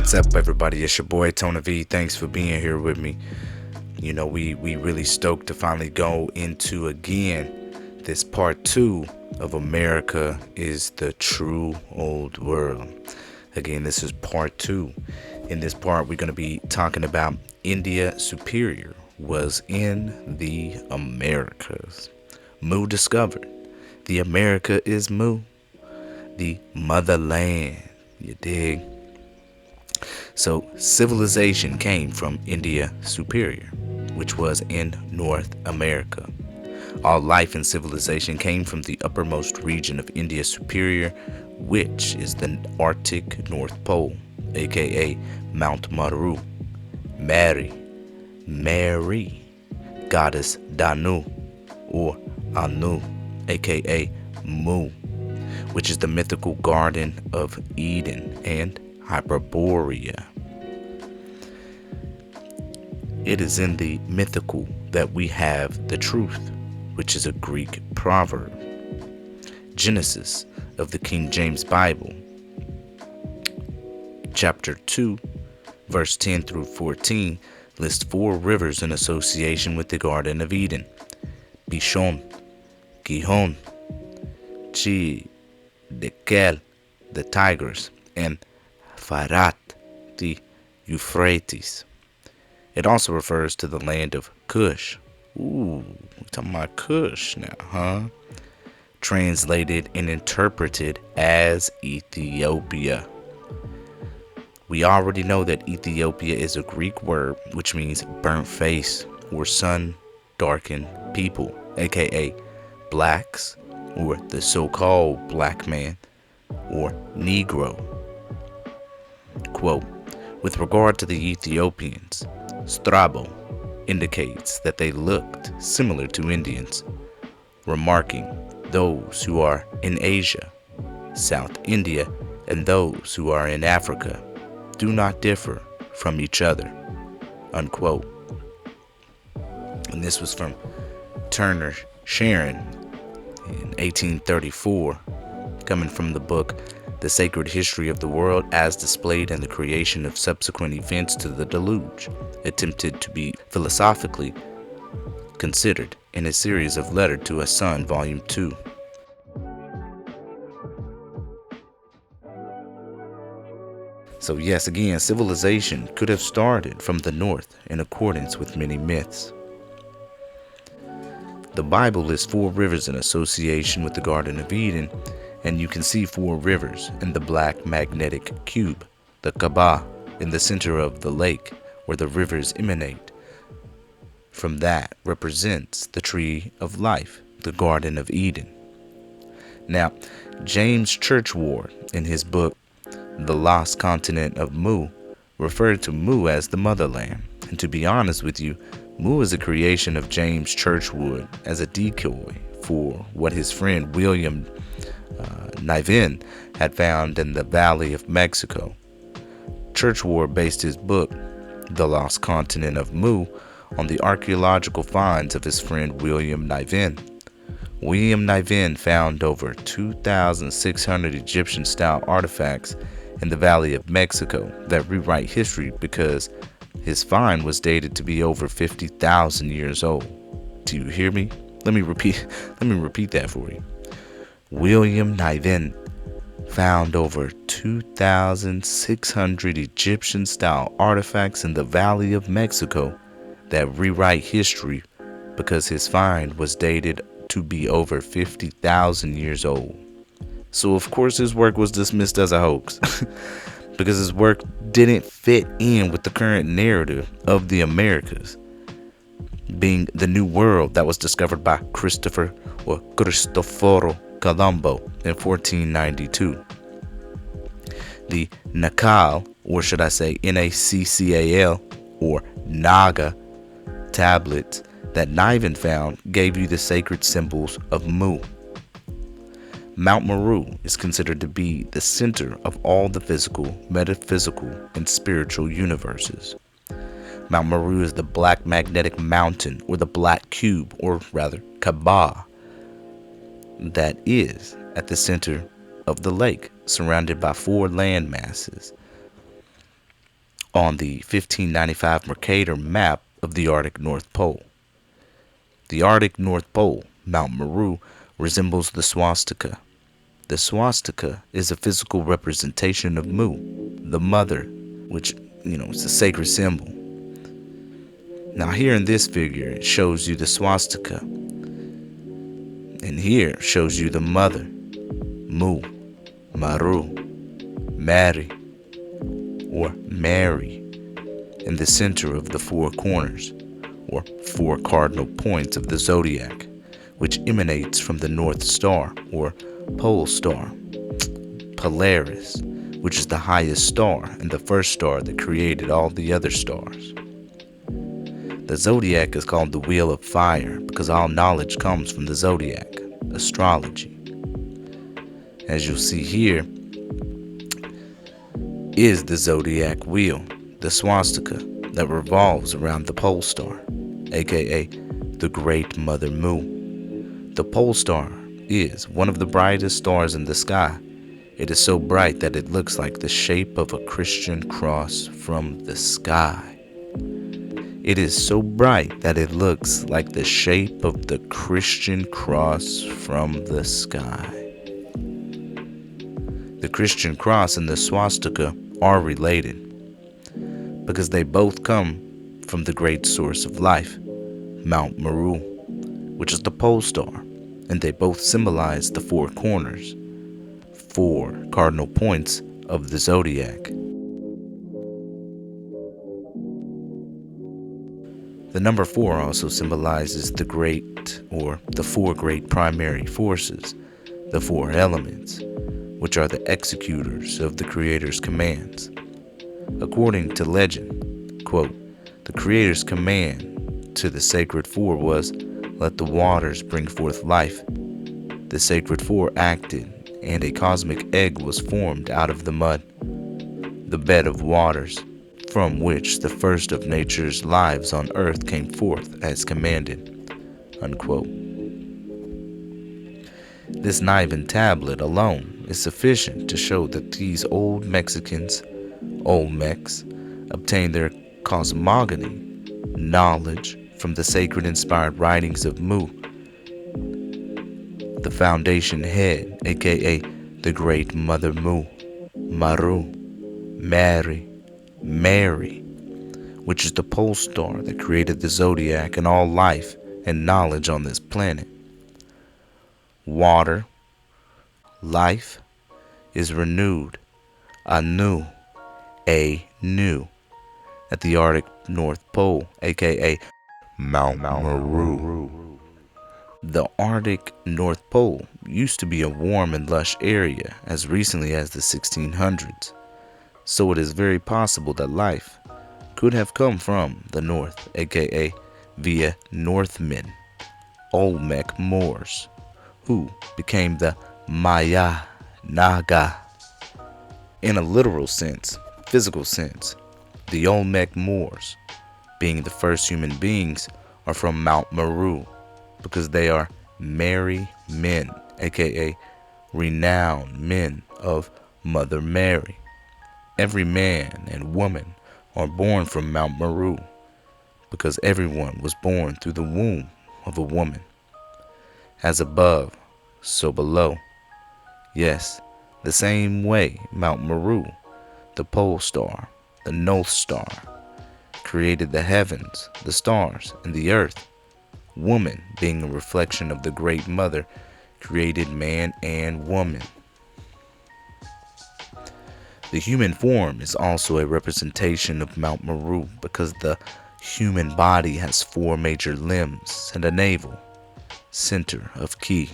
What's up, everybody? It's your boy Tona V. Thanks for being here with me. You know, we really stoked to finally go into again this part 2 of America is the True Old World. Again, this is part 2. In this part, we're going to be talking about India Superior was in the Americas. Mu discovered the America is Mu, the motherland. You dig? So civilization came from India Superior, which was in North America. All life and civilization came from the uppermost region of India Superior, which is the Arctic North Pole, aka Mount Meru. Mary, goddess Danu, or Anu, aka Mu, which is the mythical Garden of Eden and Hyperborea. It is in the mythical that we have the truth, which is a Greek proverb. Genesis of the King James Bible, chapter 2, verse 10 through 14, lists 4 rivers in association with the Garden of Eden: Bishon, Gihon, Chi, Dekel, the Tigris, and Farat, the Euphrates. It also refers to the land of Cush. Ooh, we're talking about Cush now, huh? Translated and interpreted as Ethiopia. We already know that Ethiopia is a Greek word which means burnt face or sun-darkened people, aka blacks, or the so-called black man, or Negro. Quote, with regard to the Ethiopians, Strabo indicates that they looked similar to Indians, remarking those who are in Asia, South India, and those who are in Africa do not differ from each other, unquote. And this was from Turner Sharon in 1834, coming from the book The Sacred History of the World as Displayed in the Creation of Subsequent Events to the Deluge, attempted to be philosophically considered in a series of Letter to a Son, Volume 2. So yes, again, civilization could have started from the north in accordance with many myths. The Bible lists 4 rivers in association with the Garden of Eden, and you can see 4 rivers in the black magnetic cube, the Kaaba, in the center of the lake where the rivers emanate. From that represents the tree of life, the Garden of Eden. Now, James Churchward, in his book, The Lost Continent of Mu, referred to Mu as the motherland. And to be honest with you, Mu is a creation of James Churchward as a decoy for what his friend William Niven had found in the Valley of Mexico. Churchward based his book, The Lost Continent of Mu, on the archaeological finds of his friend William Niven. William Niven found over 2,600 Egyptian-style artifacts in the Valley of Mexico that rewrite history because his find was dated to be over 50,000 years old. Do you hear me? Let me repeat that for you. William Niven found over 2,600 Egyptian-style artifacts in the Valley of Mexico that rewrite history because his find was dated to be over 50,000 years old. So of course his work was dismissed as a hoax because his work didn't fit in with the current narrative of the Americas being the new world that was discovered by Cristoforo Colombo in 1492. The Nakal, or should I say Naccal, or Naga tablets that Niven found gave you the sacred symbols of Mu. Mount Meru is considered to be the center of all the physical, metaphysical, and spiritual universes. Mount Meru is the black magnetic mountain, or the black cube, or rather Kaaba, that is at the center of the lake, surrounded by 4 land masses. on the 1595 Mercator map of the Arctic North Pole. The Arctic North Pole, Mount Meru, resembles the swastika. The swastika is a physical representation of Mu, the mother, which, is a sacred symbol. Now here in this figure, it shows you the swastika. And here shows you the mother, Mu, Maru, Mary, or Mary, in the center of the four corners, or four cardinal points of the Zodiac, which emanates from the North Star, or Pole Star, Polaris, which is the highest star and the first star that created all the other stars. The Zodiac is called the Wheel of Fire because all knowledge comes from the Zodiac, astrology. As you'll see here, is the Zodiac wheel, the swastika that revolves around the pole star, aka the Great Mother Mu. The pole star is one of the brightest stars in the sky. It is so bright that it looks like the shape of a Christian cross from the sky. It is so bright that it looks like the shape of the Christian cross from the sky. The Christian cross and the swastika are related because they both come from the great source of life, Mount Meru, which is the pole star, and they both symbolize the four corners, four cardinal points of the Zodiac. The number 4 also symbolizes the four great primary forces, the four elements, which are the executors of the Creator's commands. According to legend, quote, the Creator's command to the sacred four was, "Let the waters bring forth life." The sacred four acted, and a cosmic egg was formed out of the mud, the bed of waters, from which the first of nature's lives on earth came forth as commanded, unquote. This Niven tablet alone is sufficient to show that these old Mexicans, Olmecs, obtained their cosmogony knowledge from the sacred inspired writings of Mu, the foundation head, aka the Great Mother Mu, Maru, Mary, which is the pole star that created the Zodiac and all life and knowledge on this planet. Water, life, is renewed, anew, at the Arctic North Pole, aka Mount Meru. The Arctic North Pole used to be a warm and lush area as recently as the 1600s, so it is very possible that life could have come from the north, aka via Northmen, Olmec Moors, who became the Mayan Naga. In a literal sense, physical sense, the Olmec Moors, being the first human beings, are from Mount Meru because they are merry men, aka renowned men of Mother Mary. Every man and woman are born from Mount Meru because everyone was born through the womb of a woman. As above, so below. Yes, the same way Mount Meru, the pole star, the North Star, created the heavens, the stars, and the earth. Woman, being a reflection of the Great Mother, created man and woman. The human form is also a representation of Mount Meru because the human body has 4 major limbs and a navel, center of ki.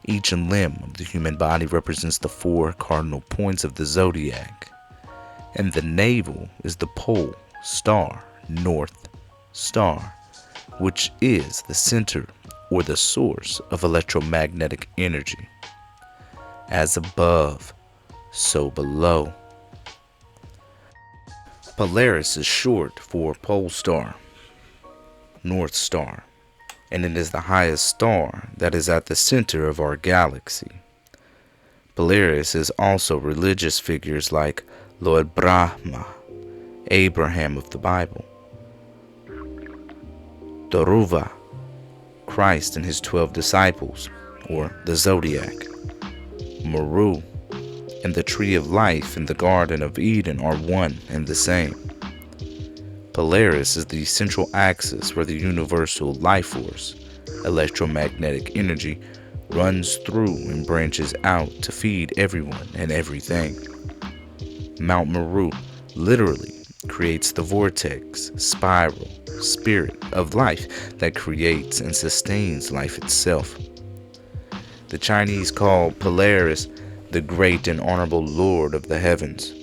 Each limb of the human body represents the 4 cardinal points of the Zodiac, and the navel is the pole star, North Star, which is the center or the source of electromagnetic energy. As above, so below. Polaris is short for pole star, North Star, and it is the highest star that is at the center of our galaxy. Polaris is also religious figures like Lord Brahma, Abraham of the Bible. Doruva, Christ and his 12 disciples, or the Zodiac. Meru and the tree of life in the Garden of Eden are one and the same. Polaris is the central axis where the universal life force, electromagnetic energy, runs through and branches out to feed everyone and everything. Mount Meru literally creates the vortex, spiral, spirit of life that creates and sustains life itself. The Chinese call Polaris the great and honorable Lord of the heavens,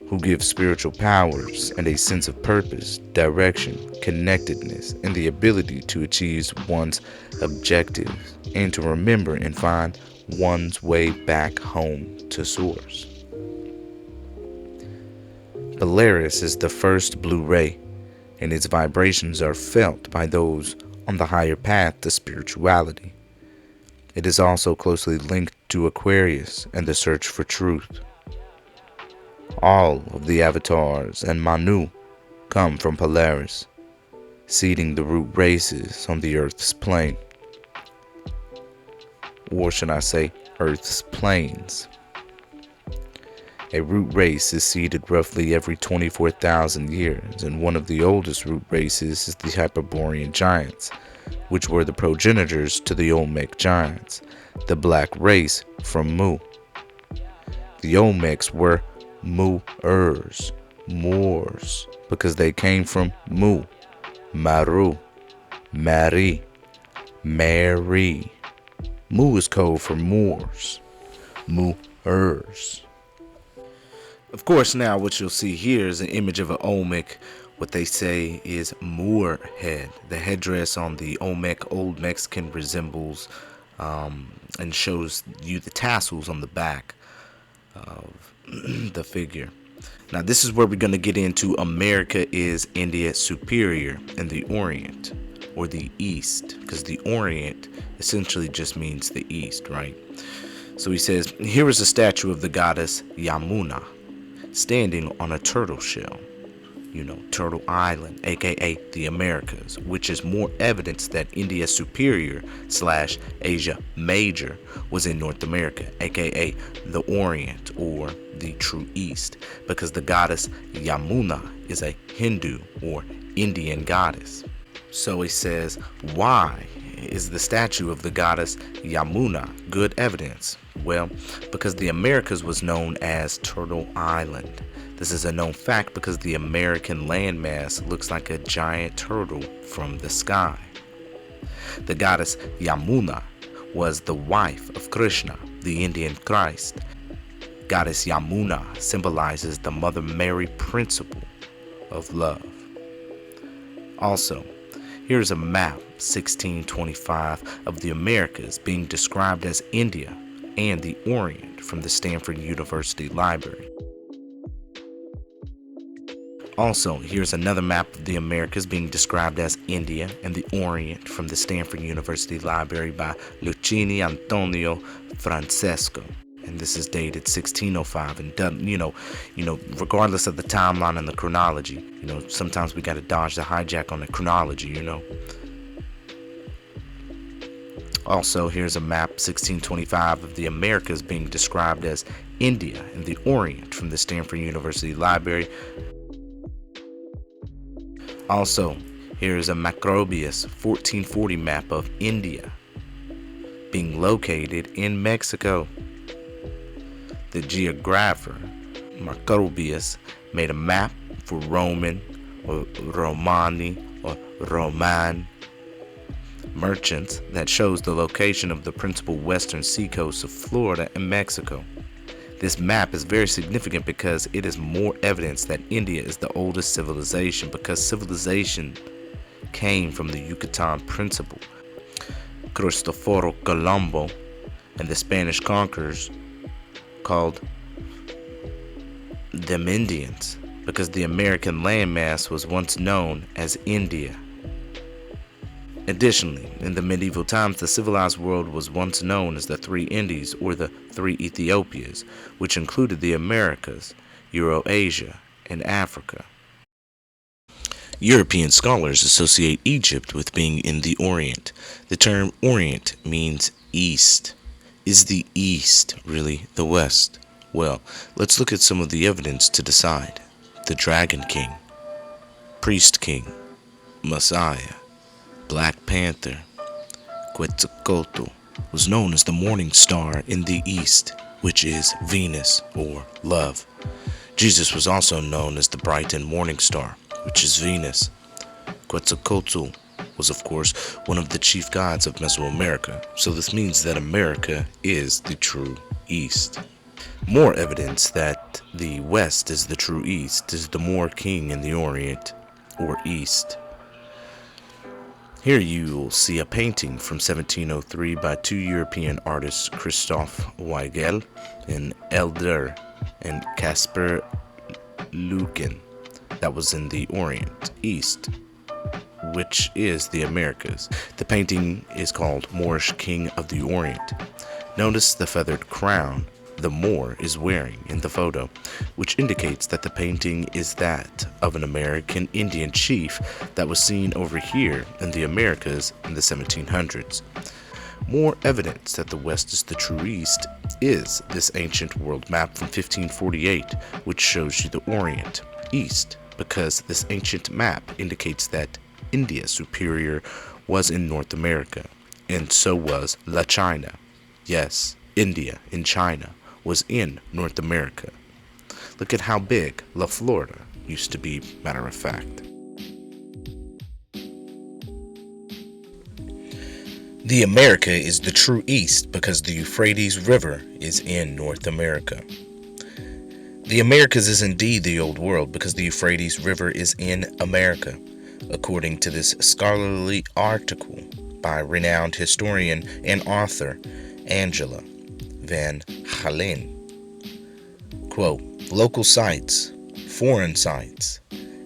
who gives spiritual powers and a sense of purpose, direction, connectedness, and the ability to achieve one's objectives and to remember and find one's way back home to source. Polaris is the first blue ray, and its vibrations are felt by those on the higher path to spirituality. It is also closely linked to Aquarius and the search for truth. All of the avatars and Manu come from Polaris, seeding the root races on the Earth's plane. Or should I say, Earth's plains. A root race is seeded roughly every 24,000 years, and one of the oldest root races is the Hyperborean giants, which were the progenitors to the Olmec giants, the black race from Mu. The Olmecs were Mu-ers, Moors, because they came from Mu, Maru, Mari, Mary. Mu is code for Moors, Mu-ers. Of course, now what you'll see here is an image of an Olmec. What they say is Moor head. The headdress on the Olmec, Old Mexican, resembles and shows you the tassels on the back of the figure. Now this is where we're going to get into America is India superior and the Orient, or the East, because the Orient essentially just means the East, right? So he says, here is a statue of the goddess Yamuna standing on a turtle shell, Turtle Island, aka the Americas, which is more evidence that India Superior / Asia Major was in North America, aka the Orient or the true East, because the goddess Yamuna is a Hindu or Indian goddess. So he says, why is the statue of the goddess Yamuna good evidence? Well, because the Americas was known as Turtle Island. This is a known fact because the American landmass looks like a giant turtle from the sky. The goddess Yamuna was the wife of Krishna, the Indian Christ. Goddess Yamuna symbolizes the Mother Mary principle of love. Also, here's a map, 1625, of the Americas being described as India and the Orient from the Stanford University Library. Also, here's another map of the Americas being described as India and the Orient from the Stanford University Library by Lucchini Antonio Francesco. And this is dated 1605. And regardless of the timeline and the chronology, sometimes we got to dodge the hijack on the chronology, Also, here's a map, 1625, of the Americas being described as India and the Orient from the Stanford University Library. Also, here is a Macrobius 1440 map of India being located in Mexico. The geographer Macrobius made a map for Roman or Romani or Roman merchants that shows the location of the principal western seacoasts of Florida and Mexico. This map is very significant because it is more evidence that India is the oldest civilization, because civilization came from the Yucatan principle. Cristoforo Colombo and the Spanish conquerors called them Indians because the American landmass was once known as India. Additionally, in the medieval times, the civilized world was once known as the Three Indies or the Three Ethiopias, which included the Americas, Eurasia, and Africa. European scholars associate Egypt with being in the Orient. The term Orient means east. Is the east really the west? Well, let's look at some of the evidence to decide. The Dragon King, Priest King, Messiah, Black Panther, Quetzalcoatl was known as the morning star in the east, which is Venus or love. Jesus was also known as the bright and morning star, which is Venus. Quetzalcoatl was of course one of the chief gods of Mesoamerica, so this means that America is the true east. More evidence that the west is the true east is the Moor king in the Orient or east. Here you will see a painting from 1703 by two European artists, Christoph Weigel and Elder and Caspar Lueken, that was in the Orient East, which is the Americas. The painting is called Moorish King of the Orient. Notice the feathered crown the Moor is wearing in the photo, which indicates that the painting is that of an American Indian chief that was seen over here in the Americas in the 1700s. More evidence that the West is the true East is this ancient world map from 1548, which shows you the Orient East, because this ancient map indicates that India Superior was in North America, and so was La China. Yes, India in China was in North America. Look at how big La Florida used to be, matter of fact. The America is the true East because the Euphrates River is in North America. The Americas is indeed the Old World because the Euphrates River is in America, according to this scholarly article by renowned historian and author Angela Van Halen. Quote, local sites, foreign sites,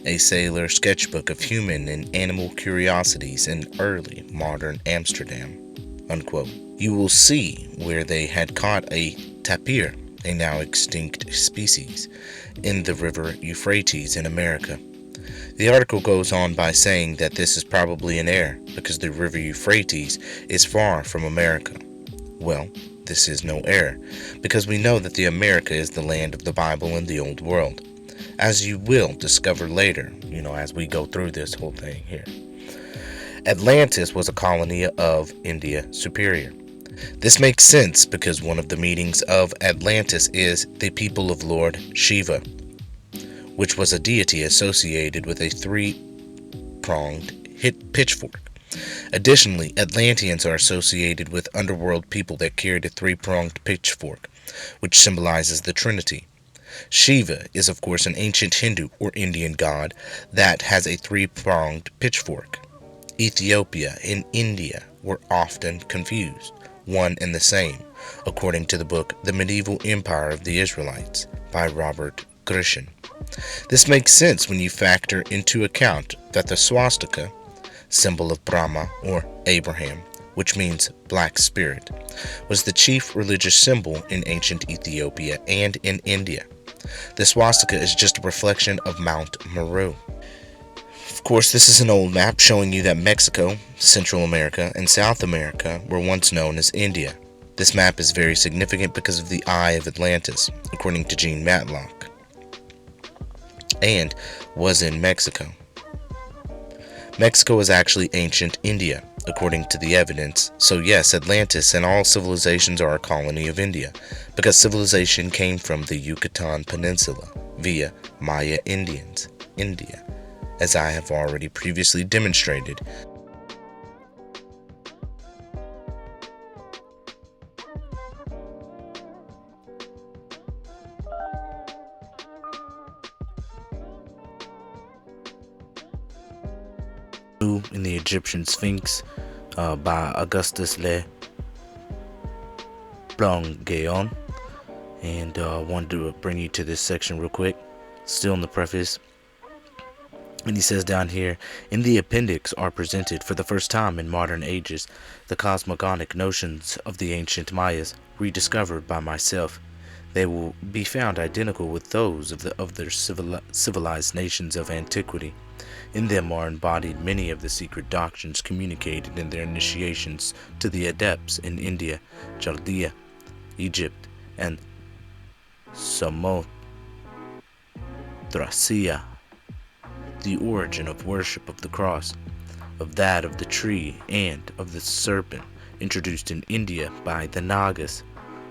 a sailor sketchbook of human and animal curiosities in early modern Amsterdam, unquote. You will see where they had caught a tapir, a now extinct species, in the river Euphrates in America. The article goes on by saying that this is probably an error because the river Euphrates is far from America. Well, this is no error, because we know that the America is the land of the Bible in the Old World, as you will discover later, as we go through this whole thing here. Atlantis was a colony of India Superior. This makes sense because one of the meanings of Atlantis is the people of Lord Shiva, which was a deity associated with a three-pronged pitchfork. Additionally, Atlanteans are associated with underworld people that carried a three-pronged pitchfork, which symbolizes the Trinity. Shiva is, of course, an ancient Hindu or Indian god that has a three-pronged pitchfork. Ethiopia and India were often confused, one and the same, according to the book The Medieval Empire of the Israelites by Robert Grisham. This makes sense when you factor into account that the swastika, symbol of Brahma or Abraham, which means black spirit, was the chief religious symbol in ancient Ethiopia and in India. The swastika is just a reflection of Mount Meru. Of course, this is an old map showing you that Mexico, Central America, and South America were once known as India. This map is very significant because of the Eye of Atlantis, according to Gene Matlock, and was in Mexico. Mexico is actually ancient India, according to the evidence. So yes, Atlantis and all civilizations are a colony of India, because civilization came from the Yucatan Peninsula via Maya Indians, India, as I have already previously demonstrated. In the Egyptian Sphinx by Augustus Le Plongeon, and wanted to bring you to this section real quick, still in the preface. And he says down here, in the appendix are presented for the first time in modern ages the cosmogonic notions of the ancient Mayas, rediscovered by myself. They will be found identical with those of the other civilized nations of antiquity. In them are embodied many of the secret doctrines communicated in their initiations to the adepts in India, Chaldea, Egypt, and Samothracia. The origin of worship of the cross, of that of the tree, and of the serpent, introduced in India by the Nagas,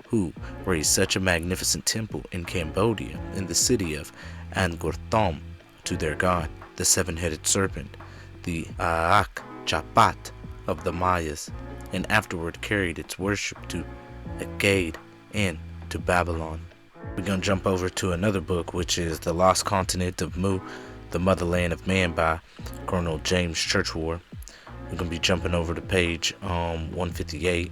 who raised such a magnificent temple in Cambodia in the city of Angkor Thom to their god, the seven-headed serpent, the Aak Chapat of the Mayas, and afterward carried its worship to Akkad and to Babylon. We're going to jump over to another book, which is The Lost Continent of Mu, the Motherland of Man by Colonel James Churchward. We're going to be jumping over to page 158.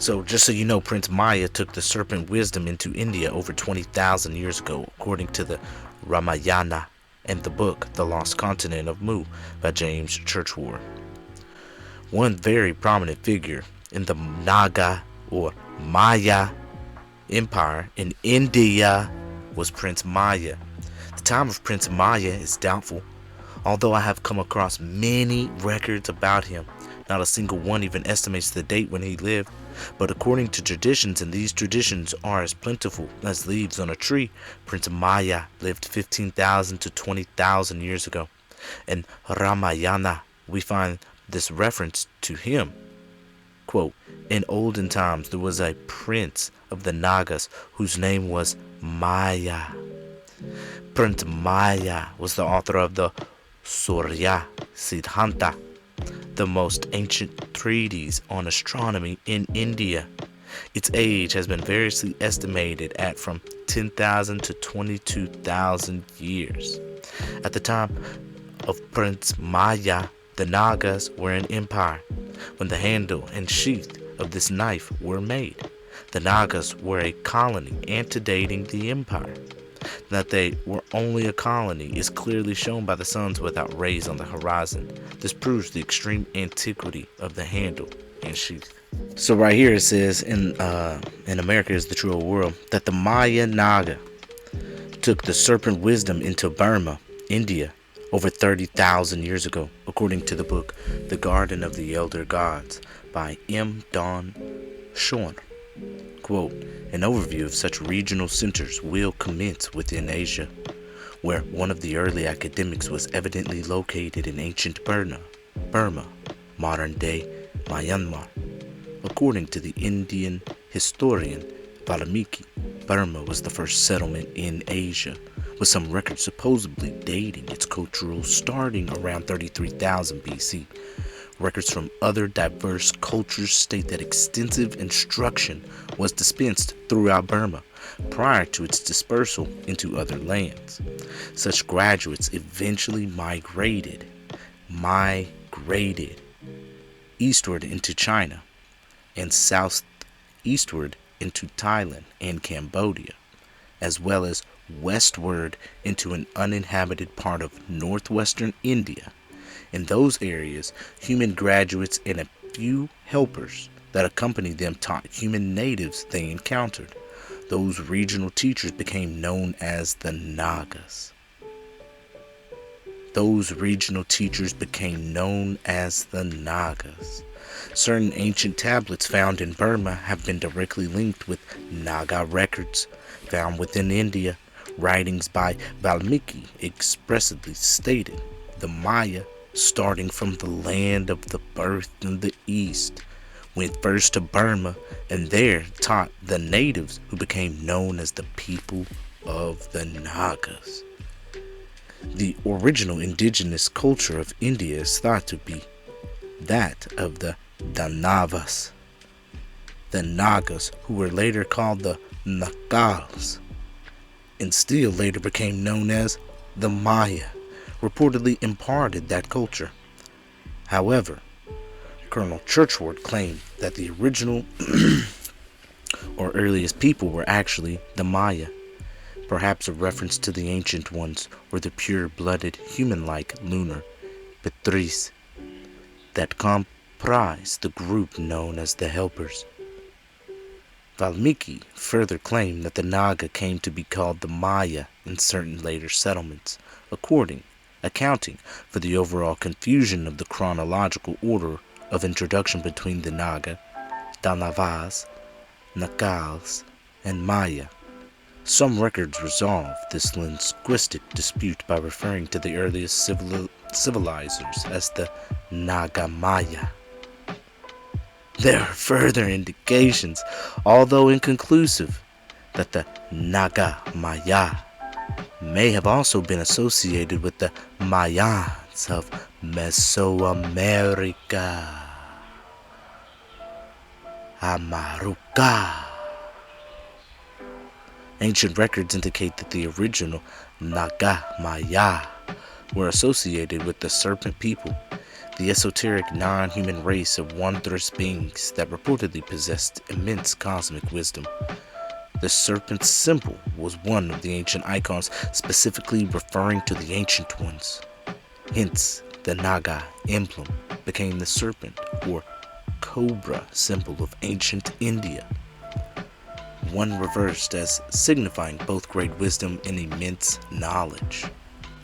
So just so you know, Prince Maya took the serpent wisdom into India over 20,000 years ago, according to the Ramayana and the book The Lost Continent of Mu by James Churchward. One very prominent figure in the Naga or Maya Empire in India was Prince Maya. The time of Prince Maya is doubtful, although I have come across many records about him. Not a single one even estimates the date when he lived, but according to traditions, and these traditions are as plentiful as leaves on a tree, Prince Maya lived 15,000 to 20,000 years ago. In Ramayana, we find this reference to him. Quote, in olden times there was a prince of the Nagas whose name was Maya. Prince Maya was the author of the Surya Siddhanta, the most ancient treatise on astronomy in India. Its age has been variously estimated at from 10,000 to 22,000 years. At the time of Prince Maya, the Nagas were an empire. When the handle and sheath of this knife were made, the Nagas were a colony antedating the empire. That they were only a colony is clearly shown by the suns without rays on the horizon. This proves the extreme antiquity of the handle and sheath. So right here it says, in America is the true old world, that the Mayan Naga took the serpent wisdom into Burma, India, over 30,000 years ago, according to the book The Garden of the Elder Gods by M. Don Shorn. Quote, an overview of such regional centers will commence within Asia, where one of the early academics was evidently located in ancient Burma, modern-day Myanmar. According to the Indian historian Valmiki, Burma was the first settlement in Asia, with some records supposedly dating its cultural starting around 33,000 BC. Records from other diverse cultures state that extensive instruction was dispensed throughout Burma prior to its dispersal into other lands. Such graduates eventually migrated eastward into China and southeastward into Thailand and Cambodia, as well as westward into an uninhabited part of northwestern India. In those areas, human graduates and a few helpers that accompanied them taught human natives they encountered. Those regional teachers became known as the Nagas. Certain ancient tablets found in Burma have been directly linked with Naga records found within India. Writings by Valmiki expressly stated the Maya, starting from the land of the birth in the east, went first to Burma and there taught the natives, who became known as the people of the Nagas. The original indigenous culture of India is thought to be that of the Danavas, the Nagas, who were later called the Nagals, and still later became known as the Maya, reportedly imparted that culture. However, Colonel Churchward claimed that the original or earliest people were actually the Maya, perhaps a reference to the ancient ones or the pure-blooded human-like lunar Petris that comprise the group known as the Helpers. Valmiki further claimed that the Naga came to be called the Maya in certain later settlements, according accounting for the overall confusion of the chronological order of introduction between the Naga, Danavas, Nakals, and Maya. Some records resolve this linguistic dispute by referring to the earliest civilizers as the Naga Maya. There are further indications, although inconclusive, that the Naga Maya may have also been associated with the Mayans of Mesoamerica. Amaruca. Ancient records indicate that the original Naga Maya were associated with the serpent people, the esoteric non-human race of wondrous beings that reportedly possessed immense cosmic wisdom. The serpent's symbol was one of the ancient icons specifically referring to the ancient ones. Hence, the Naga emblem became the serpent or cobra symbol of ancient India, one reversed as signifying both great wisdom and immense knowledge.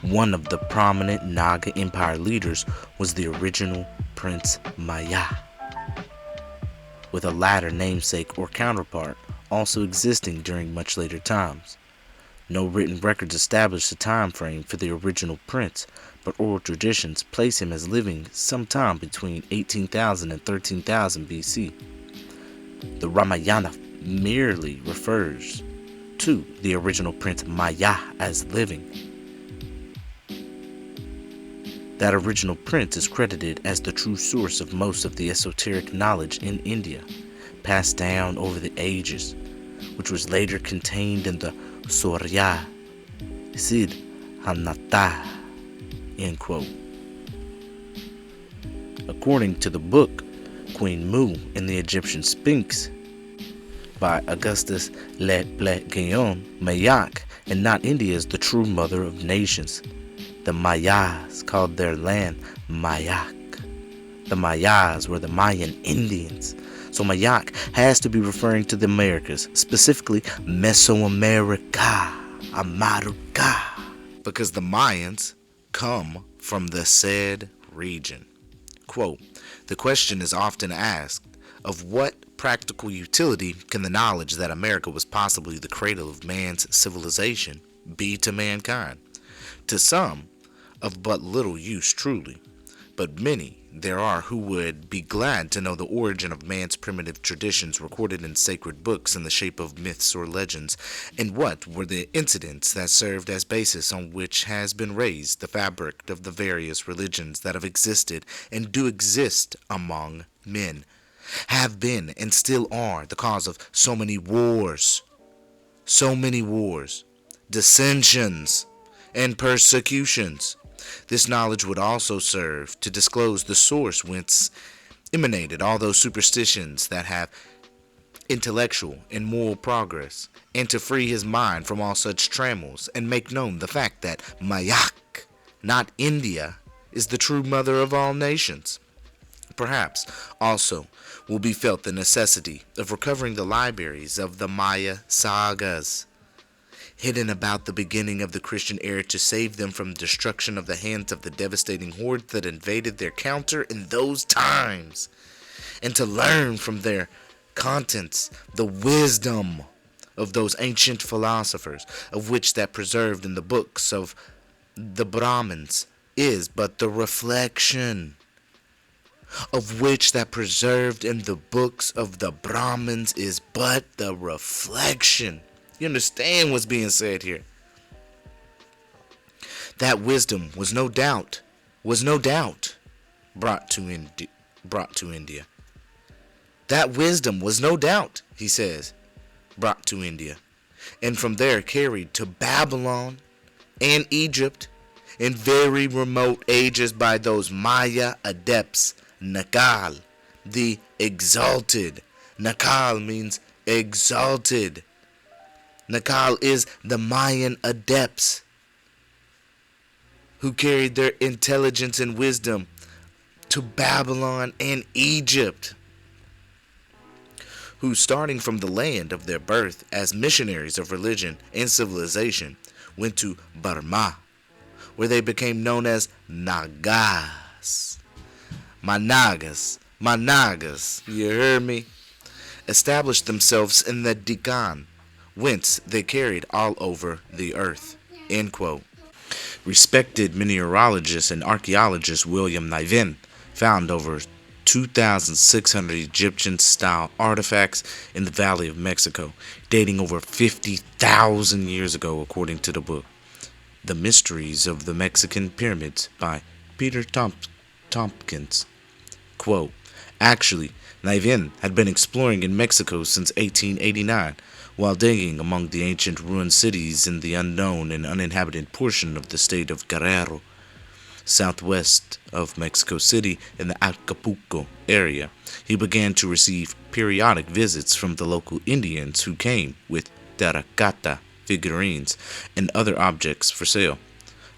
One of the prominent Naga Empire leaders was the original Prince Mayak, with a latter namesake or counterpart also existing during much later times. No written records establish the time frame for the original prince, but oral traditions place him as living sometime between 18,000 and 13,000 BC. The Ramayana merely refers to the original prince Mayak as living. That original prince is credited as the true source of most of the esoteric knowledge in India, passed down over the ages, which was later contained in the Surya Sid Hanata. End quote. According to the book Queen Mu and the Egyptian Sphinx by Augustus Le Plé-Guillaume, Mayak and not India is the true mother of nations. The Mayas called their land Mayak. The Mayas were the Mayan Indians. So Mayak has to be referring to the Americas, specifically Mesoamerica, Amaruca, because the Mayans come from the said region. Quote, the question is often asked, of what practical utility can the knowledge that America was possibly the cradle of man's civilization be to mankind? To some, of but little use truly, but many there are who would be glad to know the origin of man's primitive traditions recorded in sacred books in the shape of myths or legends, and what were the incidents that served as basis on which has been raised the fabric of the various religions that have existed and do exist among men, have been and still are the cause of so many wars, dissensions, and persecutions. This knowledge would also serve to disclose the source whence emanated all those superstitions that have intellectual and moral progress, and to free his mind from all such trammels and make known the fact that Mayak, not India, is the true mother of all nations. Perhaps also will be felt the necessity of recovering the libraries of the Maya sagas, hidden about the beginning of the Christian era, to save them from destruction of the hands of the devastating hordes that invaded their counter in those times, and to learn from their contents the wisdom of those ancient philosophers, of which that preserved in the books of the Brahmins is but the reflection. Of which that preserved in the books of the Brahmins is but the reflection. You understand what's being said here? That wisdom was no doubt brought to India. That wisdom was no doubt, he says, brought to India, and from there carried to Babylon and Egypt in very remote ages by those Maya adepts, Nakal, the exalted. Nakal means exalted. Nakal is the Mayan adepts who carried their intelligence and wisdom to Babylon and Egypt, who, starting from the land of their birth as missionaries of religion and civilization, went to Burma, where they became known as Nagas. My Nagas, you heard me? Established themselves in the Deccan, whence they carried all over the earth. End quote. Respected mineralogist and archaeologist William Niven found over 2,600 Egyptian-style artifacts in the Valley of Mexico, dating over 50,000 years ago, according to the book The Mysteries of the Mexican Pyramids by Peter Tompkins. Quote, actually, Niven had been exploring in Mexico since 1889, while digging among the ancient ruined cities in the unknown and uninhabited portion of the state of Guerrero, southwest of Mexico City in the Acapulco area. He began to receive periodic visits from the local Indians who came with terracotta figurines and other objects for sale.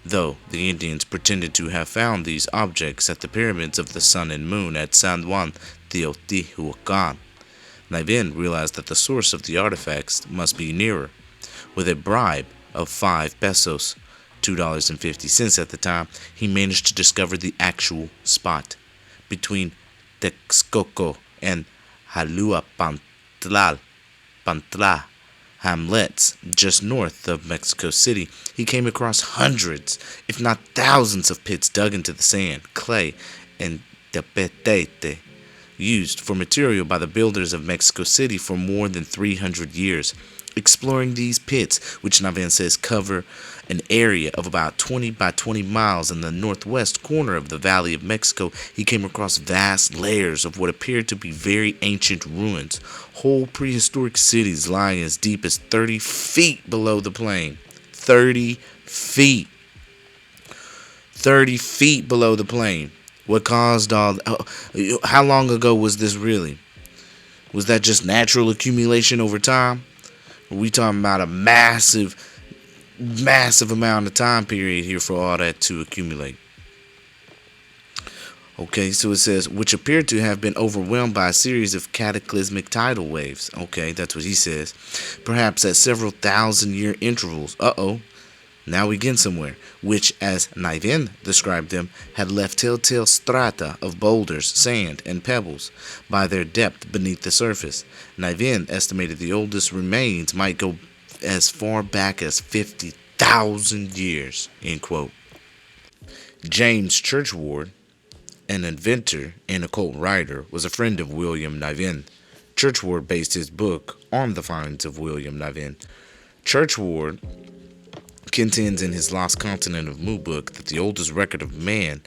Though the Indians pretended to have found these objects at the pyramids of the sun and moon at San Juan Teotihuacan, Niven realized that the source of the artifacts must be nearer. With a bribe of 5 pesos, $2.50 at the time, he managed to discover the actual spot between Texcoco and Pantla hamlets just north of Mexico City. He came across hundreds, if not thousands, of pits dug into the sand, clay, and tapete, used for material by the builders of Mexico City for more than 300 years. Exploring these pits, which Niven says cover an area of about 20 by 20 miles in the northwest corner of the Valley of Mexico, he came across vast layers of what appeared to be very ancient ruins, whole prehistoric cities lying as deep as 30 feet below the plain. 30 feet. 30 feet below the plain. What caused all... how long ago was this really? Was that just natural accumulation over time? Are we talking about a massive amount of time period here for all that to accumulate? Okay, so it says, which appeared to have been overwhelmed by a series of cataclysmic tidal waves. Okay, that's what he says. Perhaps at several thousand-year intervals. Now we get somewhere. Which, as Niven described them, had left telltale strata of boulders, sand, and pebbles by their depth beneath the surface. Niven estimated the oldest remains might go as far back as 50,000 years. End quote. James Churchward, an inventor and occult writer, was a friend of William Niven. Churchward based his book on the finds of William Niven. Churchward contends in his Lost Continent of Mu book that the oldest record of man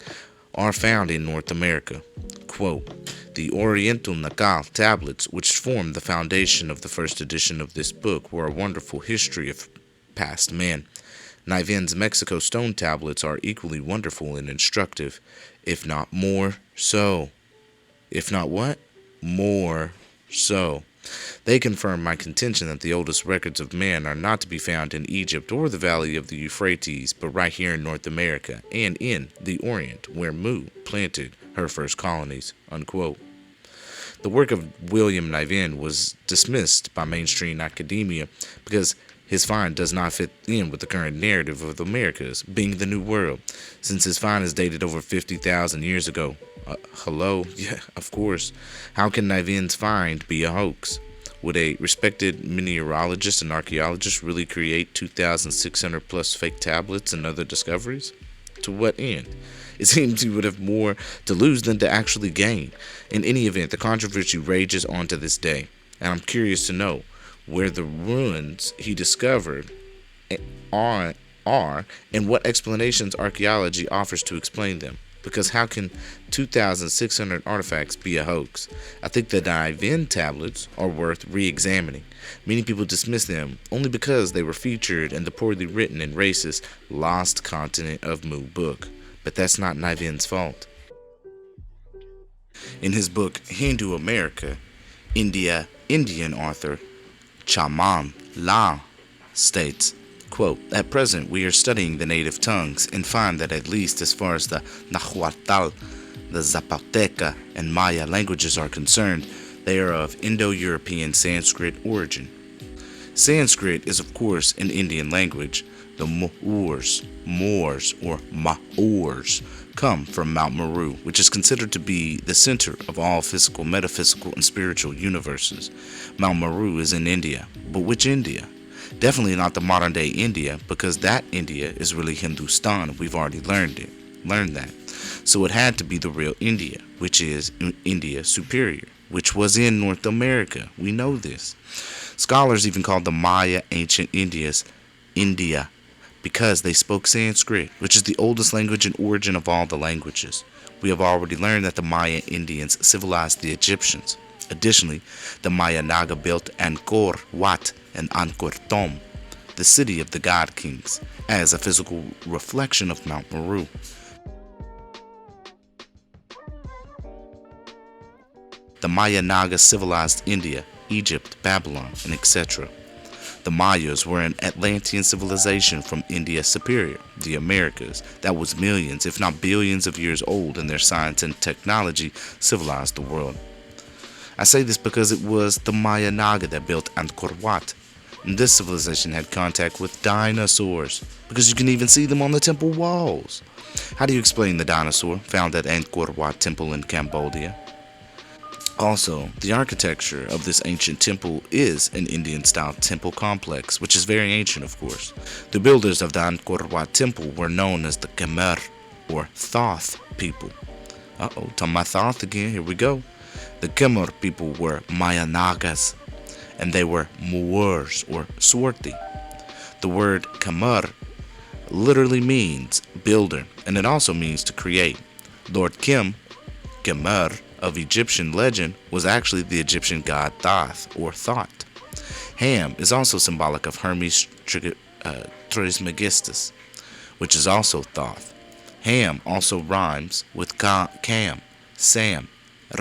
are found in North America. Quote, the Oriental Naga tablets, which form the foundation of the first edition of this book, were a wonderful history of past men. Niven's Mexico stone tablets are equally wonderful and instructive, if not more so. If not what? More so. They confirm my contention that the oldest records of man are not to be found in Egypt or the valley of the Euphrates, but right here in North America and in the Orient, where Mu planted her first colonies. Unquote. The work of William Niven was dismissed by mainstream academia because his find does not fit in with the current narrative of the Americas being the New World, since his find is dated over 50,000 years ago. Hello? Yeah, of course. How can Niven's find be a hoax? Would a respected mineralogist and archaeologist really create 2,600 plus fake tablets and other discoveries? To what end? It seems he would have more to lose than to actually gain. In any event, the controversy rages on to this day, and I'm curious to know where the ruins he discovered are and what explanations archaeology offers to explain them. Because how can 2,600 artifacts be a hoax? I think the Niven tablets are worth re-examining. Many people dismiss them only because they were featured in the poorly written and racist Lost Continent of Mu book. But that's not Niven's fault. In his book Hindu America, Indian author Chaman La states, quote, at present, we are studying the native tongues and find that at least as far as the Nahuatl, the Zapoteca, and Maya languages are concerned, they are of Indo-European Sanskrit origin. Sanskrit is, of course, an Indian language, The Moors, or Maors, come from Mount Meru, which is considered to be the center of all physical, metaphysical, and spiritual universes. Mount Meru is in India, but which India? Definitely not the modern day India, because that India is really Hindustan. We've already learned that. So it had to be the real India, which is India Superior, which was in North America. We know this. Scholars even called the Maya ancient Indias India, because they spoke Sanskrit, which is the oldest language and origin of all the languages. We have already learned that the Mayan Indians civilized the Egyptians. Additionally, the Mayan Naga built Angkor Wat and Angkor Thom, the city of the god kings, as a physical reflection of Mount Meru. The Mayan Naga civilized India, Egypt, Babylon, and etc. The Mayas were an Atlantean civilization from India Superior, the Americas, that was millions, if not billions of years old, and their science and technology civilized the world. I say this because it was the Mayan Naga that built Angkor Wat. And this civilization had contact with dinosaurs, because you can even see them on the temple walls. How do you explain the dinosaur found at Angkor Wat Temple in Cambodia? Also, the architecture of this ancient temple is an Indian-style temple complex, which is very ancient, of course. The builders of the Angkor Wat temple were known as the Khmer, or Thoth people. Talking about Thoth again, here we go. The Khmer people were Mayan Nagas, and they were Moors, or Swarthi. The word Khmer literally means builder, and it also means to create. Lord Khmer, of Egyptian legend, was actually the Egyptian god Thoth, or Thought. Ham is also symbolic of Hermes Trismegistus, which is also Thoth. Ham also rhymes with Cam, Sam,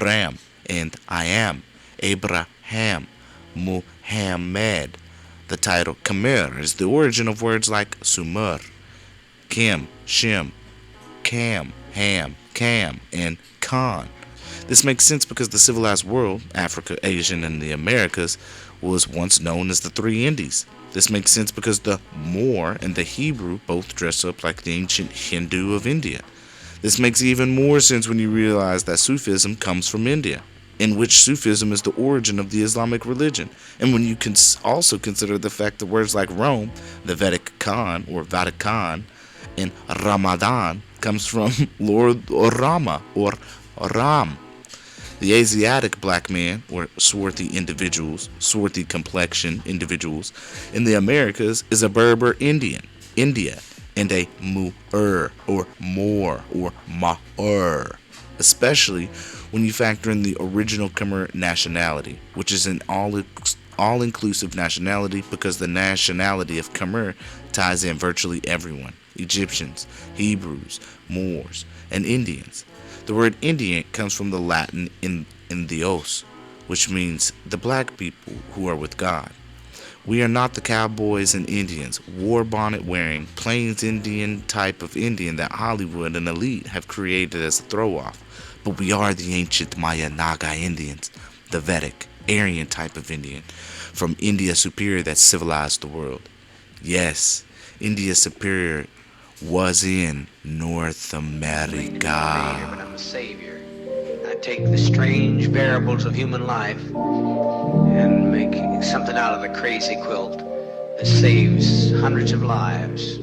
Ram, and I am, Abraham, Muhammad. The title Khmer is the origin of words like Sumer, Kim, Shem, Cam, Ham, Cam, and Khan. This makes sense because the civilized world, Africa, Asia, and the Americas, was once known as the Three Indies. This makes sense because the Moor and the Hebrew both dress up like the ancient Hindu of India. This makes even more sense when you realize that Sufism comes from India, in which Sufism is the origin of the Islamic religion. And when you can also consider the fact that words like Rome, the Vedic Khan, or Vatican, and Ramadan comes from Lord Rama, or Ram. The Asiatic black man, or swarthy individuals, swarthy complexion individuals, in the Americas is a Berber Indian, India, and a Mu'er, or Moor, or Ma'ur, especially when you factor in the original Khmer nationality, which is an all-inclusive nationality because the nationality of Khmer ties in virtually everyone: Egyptians, Hebrews, Moors, and Indians. The word Indian comes from the Latin Indios, which means the black people who are with God. We are not the cowboys and Indians, war bonnet wearing, plains Indian type of Indian that Hollywood and elite have created as a throw-off, but we are the ancient Mayan Naga Indians, the Vedic, Aryan type of Indian, from India Superior that civilized the world. Yes, India Superior was in North America. But I'm a savior. I take the strange variables of human life and make something out of the crazy quilt that saves hundreds of lives.